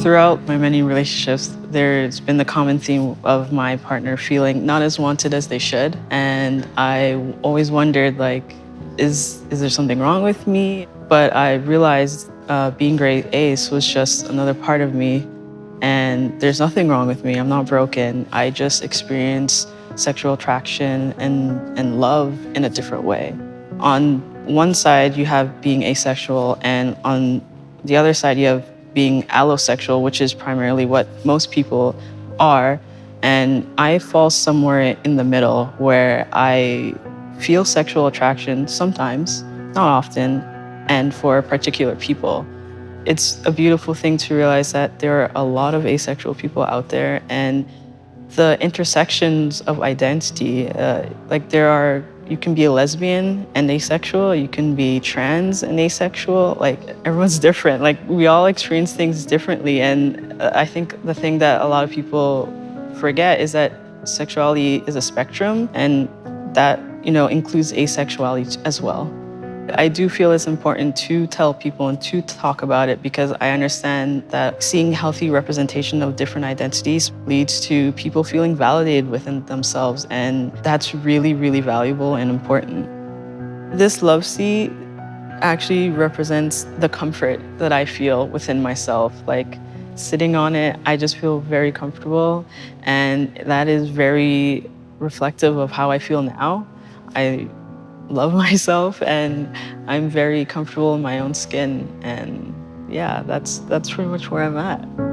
Throughout my many relationships, there's been the common theme of my partner feeling not as wanted as they should. And I always wondered, like, is there something wrong with me? But I realized being grade ace was just another part of me. And there's nothing wrong with me. I'm not broken. I just experience sexual attraction and love in a different way. On one side, you have being asexual, and on the other side, you have being allosexual, which is primarily what most people are. And I fall somewhere in the middle where I feel sexual attraction sometimes, not often, and for particular people. It's a beautiful thing to realize that there are a lot of asexual people out there, and the intersections of identity, you can be a lesbian and asexual, you can be trans and asexual, like everyone's different. Like we all experience things differently. And I think the thing that a lot of people forget is that sexuality is a spectrum, and that, includes asexuality as well. I do feel it's important to tell people and to talk about it because I understand that seeing healthy representation of different identities leads to people feeling validated within themselves, and that's really, really valuable and important. This love seat actually represents the comfort that I feel within myself. Like sitting on it, I just feel very comfortable, and that is very reflective of how I feel now. I love myself and I'm very comfortable in my own skin. And yeah, that's pretty much where I'm at.